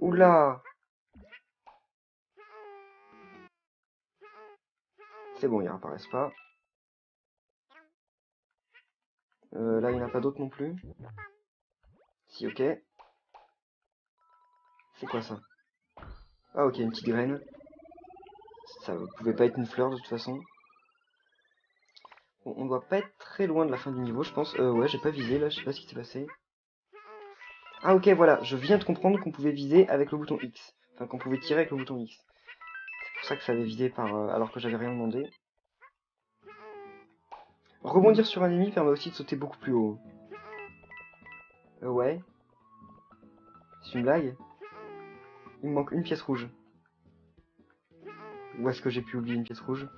Oula! C'est bon, ils réapparaissent pas. Là, il n'y en a pas d'autres non plus. Si, ok. C'est quoi ça? Ah, ok, une petite graine. Ça pouvait pas être une fleur de toute façon. Bon, on doit pas être très loin de la fin du niveau, je pense. Ouais, j'ai pas visé là, je sais pas ce qui s'est passé. Ah, ok, voilà, je viens de comprendre qu'on pouvait viser avec le bouton X. Enfin, qu'on pouvait tirer avec le bouton X. C'est pour ça que ça avait visé par, alors que j'avais rien demandé. Rebondir sur un ennemi permet aussi de sauter beaucoup plus haut. Ouais. C'est une blague? Il me manque une pièce rouge. Où est-ce que j'ai pu oublier une pièce rouge?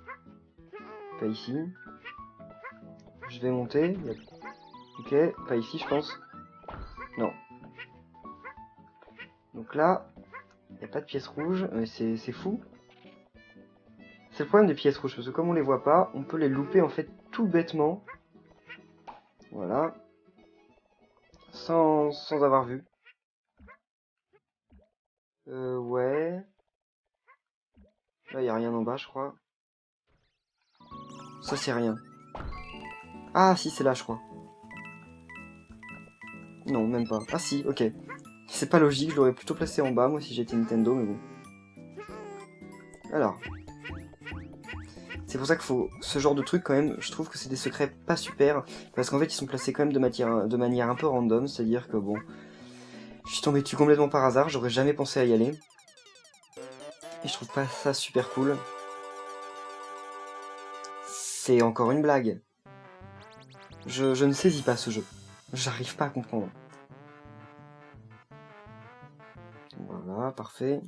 Pas ici. Je vais monter. Ok, pas ici je pense. Non. Donc là, il n'y a pas de pièce rouge, mais c'est fou. C'est le problème des pièces rouges, parce que comme on les voit pas, on peut les louper en fait tout bêtement. Voilà. Sans avoir vu. Ouais. Là, il n'y a rien en bas, je crois. Ça, c'est rien. Ah, si, c'est là, je crois. Non, même pas. Ah si, ok. C'est pas logique, je l'aurais plutôt placé en bas, moi, si j'étais Nintendo, mais bon. Alors. C'est pour ça qu'il faut... Ce genre de truc, quand même, je trouve que c'est des secrets pas super, parce qu'en fait, ils sont placés quand même de manière un peu random, c'est-à-dire que, bon... Je suis tombé dessus complètement par hasard, j'aurais jamais pensé à y aller. Et je trouve pas ça super cool. C'est encore une blague. Je ne saisis pas ce jeu. J'arrive pas à comprendre. Voilà, parfait.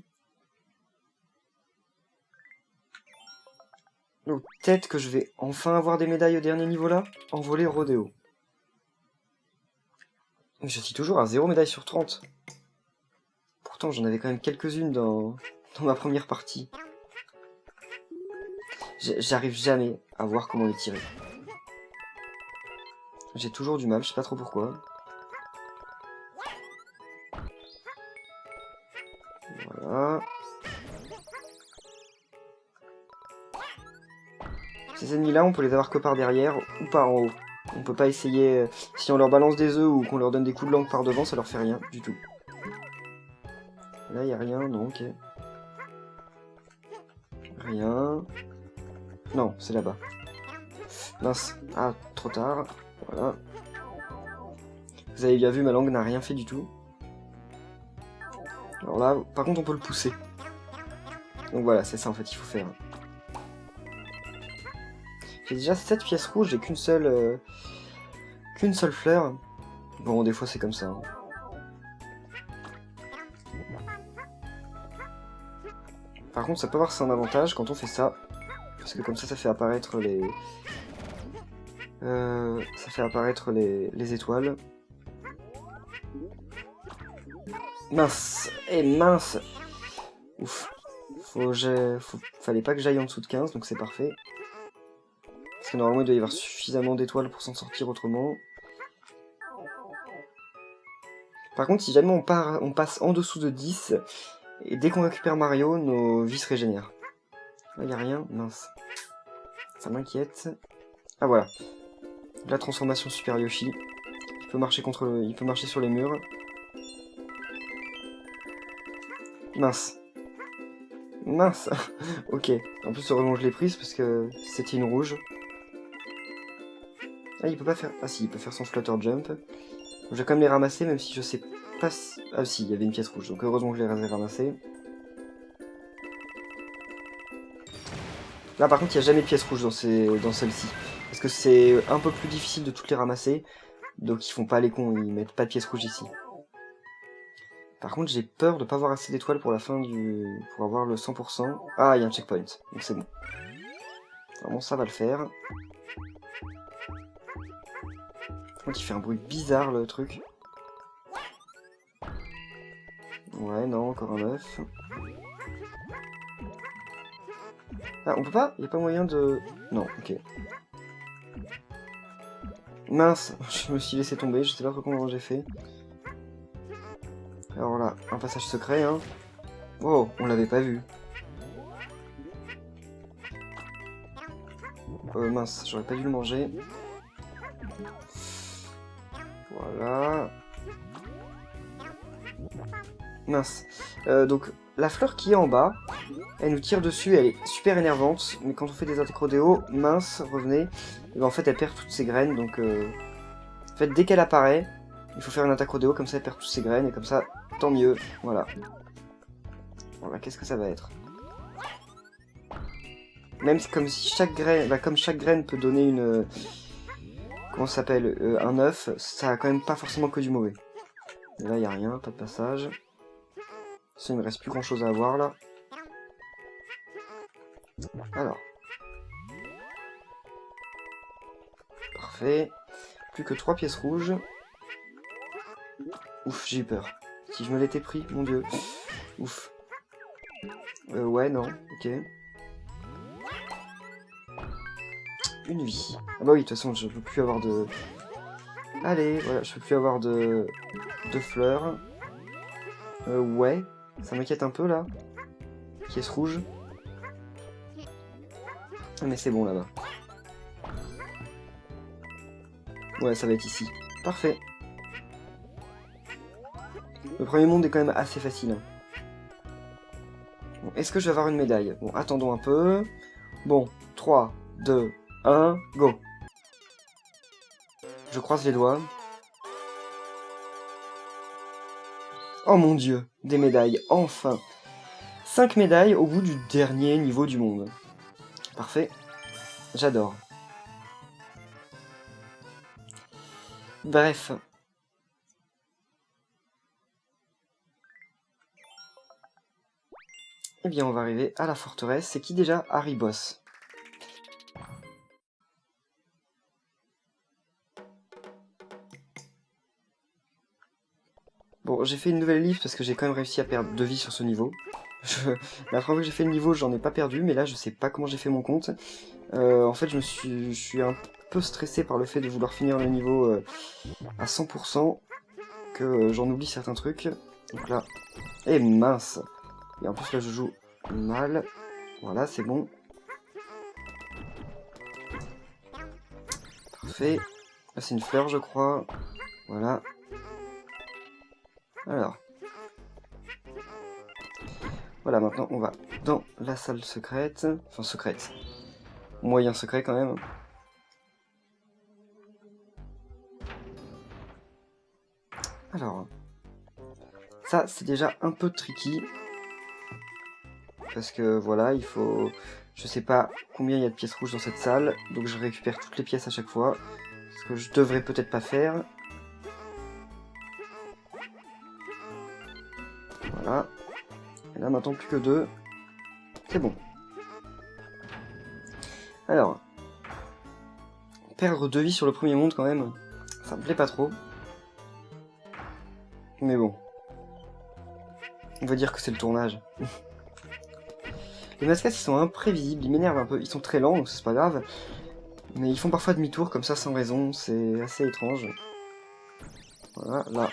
Donc peut-être que je vais enfin avoir des médailles au dernier niveau là. Envolée rodéo. Je suis toujours à 0 médaille sur 30. Pourtant j'en avais quand même quelques-unes dans ma première partie. J'arrive jamais à voir comment les tirer. J'ai toujours du mal, je sais pas trop pourquoi. Voilà. Ces ennemis-là, on peut les avoir que par derrière ou par en haut. On peut pas essayer... Si on leur balance des œufs ou qu'on leur donne des coups de langue par devant, ça leur fait rien du tout. Là, y a rien, non, ok. Rien. Non, c'est là-bas. Mince. Ah, trop tard. Voilà. Vous avez bien vu, ma langue n'a rien fait du tout. Alors là, par contre, on peut le pousser. Donc voilà, c'est ça en fait qu'il faut faire. J'ai déjà 7 pièces rouges, j'ai qu'une seule fleur. Bon, des fois c'est comme ça. Hein. Par contre, ça peut avoir c'est un avantage quand on fait ça. Parce que comme ça fait apparaître les... ça fait apparaître les étoiles. Mince. Et mince. Ouf. Fallait pas que j'aille en dessous de 15, donc c'est parfait. Parce que normalement il doit y avoir suffisamment d'étoiles pour s'en sortir autrement. Par contre, si jamais on passe en dessous de 10, et dès qu'on récupère Mario, nos vies se régénèrent. Là, y a rien, mince. Ça m'inquiète. Ah voilà. La transformation Super Yoshi. Il peut marcher sur les murs. Mince. Mince. Ok. En plus, heureusement, je l'ai prise parce que c'était une rouge. Ah, il peut pas faire... Ah si, il peut faire son Flutter Jump. Je vais quand même les ramasser, même si je sais pas si... Ah si, il y avait une pièce rouge, donc heureusement que je les ai ramassées. Là, par contre, il n'y a jamais de pièce rouge dans celle-ci. Parce que c'est un peu plus difficile de toutes les ramasser. Donc ils font pas les cons, ils mettent pas de pièce rouge ici. Par contre, j'ai peur de pas avoir assez d'étoiles pour la fin du... pour avoir le 100%. Ah, il y a un checkpoint, donc c'est bon. Vraiment, ça va le faire. Par contre, il fait un bruit bizarre, le truc. Ouais, non, encore un œuf. Ah, on peut pas? Il y a pas moyen de... Non, ok. Mince, je me suis laissé tomber, je sais pas trop comment j'ai fait. Alors là, un passage secret, hein. Oh, on l'avait pas vu. Mince, j'aurais pas dû le manger. Voilà. Mince. Donc, la fleur qui est en bas, elle nous tire dessus, elle est super énervante, mais quand on fait des attaques rodéo, mince, revenez, et ben en fait elle perd toutes ses graines, donc en fait dès qu'elle apparaît, il faut faire une attaque rodéo, comme ça elle perd toutes ses graines, et comme ça, tant mieux, voilà. Voilà, qu'est-ce que ça va être? Même si, comme chaque graine peut donner comment ça s'appelle, un œuf, ça a quand même pas forcément que du mauvais. Et là, il n'y a rien, pas de passage. Ça, il me reste plus grand chose à avoir là. Alors. Parfait. Plus que 3 pièces rouges. Ouf, j'ai eu peur. Si je me l'étais pris, mon dieu. Ouf. Ouais, non, ok. Une vie. Ah bah oui, de toute façon, je peux plus avoir de... Allez, voilà, je peux plus avoir de fleurs. Ouais, ça m'inquiète un peu, là. Pièce rouge. Ah, mais c'est bon, là-bas. Ouais, ça va être ici. Parfait. Le premier monde est quand même assez facile. Hein. Bon, est-ce que je vais avoir une médaille? Bon, attendons un peu. Bon, 3, 2, 1, go. Je croise les doigts. Oh mon dieu, des médailles, enfin. 5 médailles au bout du dernier niveau du monde. Parfait, j'adore. Bref. Eh bien, on va arriver à la forteresse. C'est qui déjà? Haribos. Bon, j'ai fait une nouvelle livre parce que j'ai quand même réussi à perdre 2 vies sur ce niveau. La première fois que j'ai fait le niveau, j'en ai pas perdu, mais là, je sais pas comment j'ai fait mon compte. En fait, je suis un peu stressé par le fait de vouloir finir le niveau à 100%, que j'en oublie certains trucs. Donc là, et mince. Et en plus, là, je joue mal. Voilà, c'est bon. Parfait. Là, c'est une fleur, je crois. Voilà. Alors. Voilà, maintenant, on va dans la salle secrète. Enfin, secrète. Moyen secret, quand même. Alors. Ça, c'est déjà un peu tricky. Parce que, voilà, il faut... Je sais pas combien il y a de pièces rouges dans cette salle. Donc, je récupère toutes les pièces à chaque fois. Ce que je devrais peut-être pas faire. Voilà. Et là, maintenant, plus que 2. C'est bon. Alors. Perdre 2 vies sur le premier monde, quand même. Ça me plaît pas trop. Mais bon. On va dire que c'est le tournage. Les mascottes, ils sont imprévisibles, ils m'énervent un peu. Ils sont très lents, donc c'est pas grave. Mais ils font parfois demi-tour, comme ça, sans raison. C'est assez étrange. Voilà, là.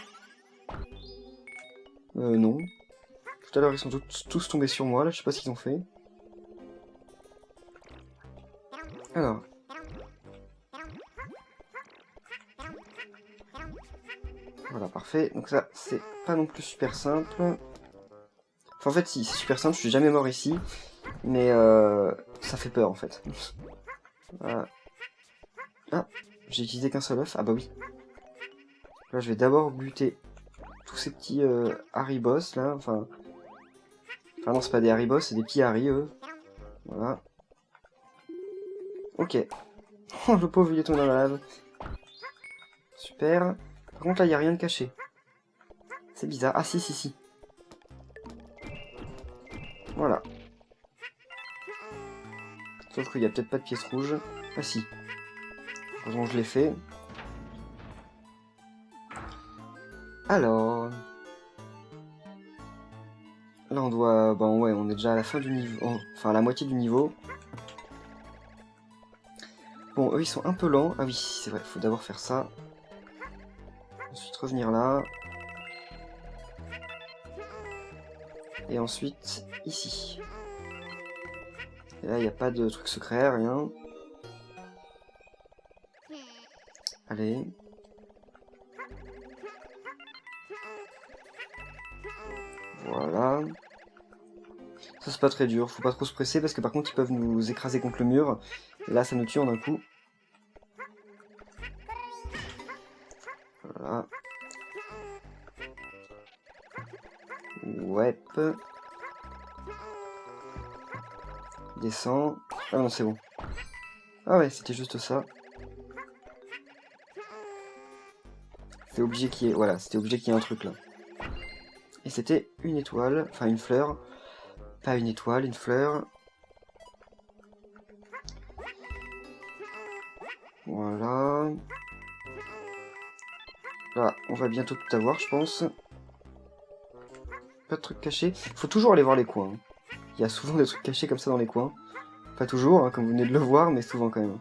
Non. Tout à l'heure, ils sont tous tombés sur moi, là. Je sais pas ce qu'ils ont fait. Alors. Voilà, parfait. Donc ça, c'est pas non plus super simple. Enfin, en fait, si, c'est super simple. Je suis jamais mort ici. Mais ça fait peur, en fait. Voilà. Ah, j'ai utilisé qu'un seul œuf. Ah bah oui. Là, je vais d'abord buter tous ces petits Haribos, là. Enfin non, c'est pas des Haribos, c'est des petits Harry, eux. Voilà. Ok. Oh, le pauvre, il est tombé dans la lave. Super. Par contre, là, il n'y a rien de caché. C'est bizarre. Ah, si. Voilà. Sauf qu'il n'y a peut-être pas de pièce rouge. Ah, si. Heureusement, je l'ai fait. Alors... Là, on doit... Bon, ouais, on est déjà à la fin du niveau... Enfin, à la moitié du niveau. Bon, eux, ils sont un peu lents. Ah oui, c'est vrai, il faut d'abord faire ça. Ensuite, revenir là. Et ensuite, ici. Et là, il n'y a pas de truc secret, rien. Allez. Voilà. Ça, c'est pas très dur. Faut pas trop se presser parce que par contre, ils peuvent nous écraser contre le mur. Et là, ça nous tue en un coup. Voilà. Ouais. Descends. Ah non, c'est bon. Ah ouais, c'était juste ça. C'était obligé qu'il y ait... Voilà, c'était obligé qu'il y ait un truc là. Et c'était une étoile, enfin une fleur. Pas une étoile, une fleur. Voilà. Là, on va bientôt tout avoir, je pense. Pas de trucs cachés. Faut toujours aller voir les coins. Il y a souvent des trucs cachés comme ça dans les coins. Pas toujours, hein, comme vous venez de le voir, mais souvent quand même.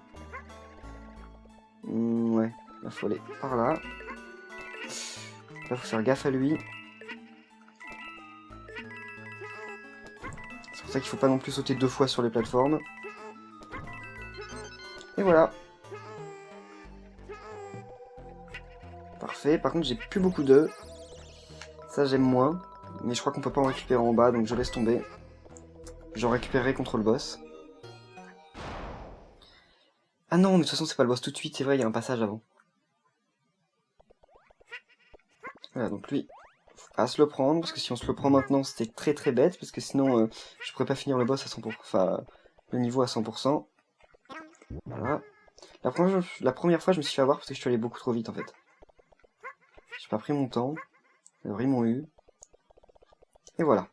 Ouais, il faut aller par là. Là, faut faire gaffe à lui. C'est pour ça qu'il faut pas non plus sauter 2 fois sur les plateformes. Et voilà. Parfait. Par contre, j'ai plus beaucoup d'œufs. Ça, j'aime moins. Mais je crois qu'on peut pas en récupérer en bas, donc je laisse tomber. J'en récupérerai contre le boss. Ah non, mais de toute façon, c'est pas le boss tout de suite. C'est vrai, il y a un passage avant. Voilà, donc lui, faut pas se le prendre, parce que si on se le prend maintenant, c'était très très bête, parce que sinon, je pourrais pas finir le boss à 100%, enfin, le niveau à 100%. Voilà. La première fois, je me suis fait avoir parce que je suis allé beaucoup trop vite, en fait. J'ai pas pris mon temps. Alors, ils m'ont eu. Et voilà.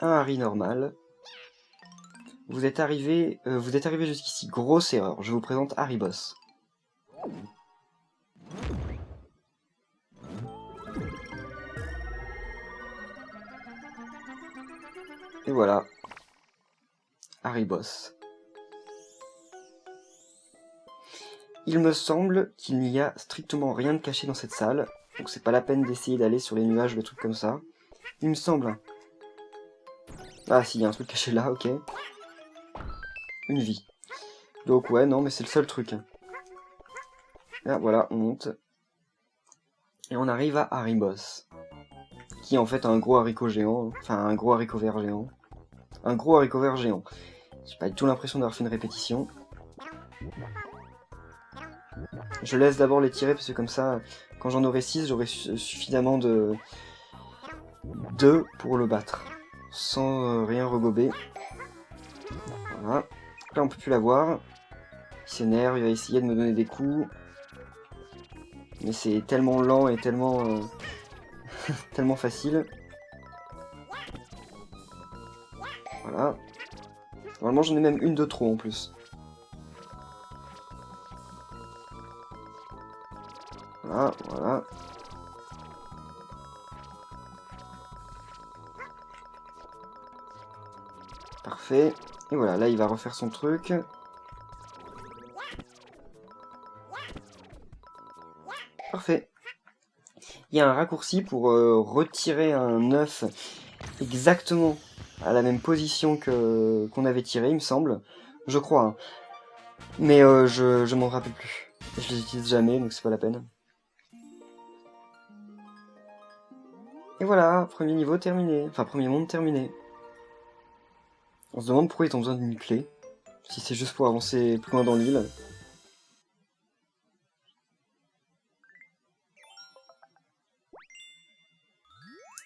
Un Harry normal. Vous êtes arrivé jusqu'ici. Grosse erreur. Je vous présente Harry Boss. Et voilà. Harry Boss. Il me semble qu'il n'y a strictement rien de caché dans cette salle. Donc c'est pas la peine d'essayer d'aller sur les nuages, le truc comme ça. Il me semble. Ah si, il y a un truc caché là, ok. Une vie. Donc ouais, non, mais c'est le seul truc. Là, voilà, on monte. Et on arrive à Harry Boss. Qui est en fait un gros haricot géant. Enfin, un gros haricot vert géant. Un gros haricot vert géant. J'ai pas du tout l'impression d'avoir fait une répétition. Je laisse d'abord les tirer, parce que comme ça, quand j'en aurai 6, j'aurai suffisamment de pour le battre. Sans rien regober. Voilà. Là, on peut plus l'avoir. Il s'énerve, il va essayer de me donner des coups. Mais c'est tellement lent et tellement, tellement facile. Voilà. Normalement, j'en ai même une de trop en plus. Voilà, voilà. Parfait. Et voilà, là, il va refaire son truc. Parfait. Il y a un raccourci pour retirer un œuf exactement à la même position qu'on avait tiré, il me semble. Je crois. Hein. Mais je m'en rappelle plus. Je les utilise jamais, donc c'est pas la peine. Et voilà, premier niveau terminé. Enfin, premier monde terminé. On se demande pourquoi ils ont besoin d'une clé. Si c'est juste pour avancer plus loin dans l'île.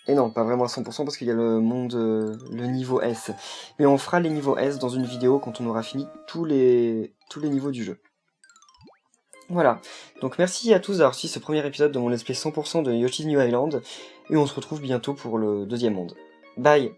Et non, pas vraiment à 100% parce qu'il y a le monde, le niveau S. Mais on fera les niveaux S dans une vidéo quand on aura fini tous les niveaux du jeu. Voilà, donc merci à tous d'avoir suivi ce premier épisode de mon let's play 100% de Yoshi's New Island, et on se retrouve bientôt pour le deuxième monde. Bye!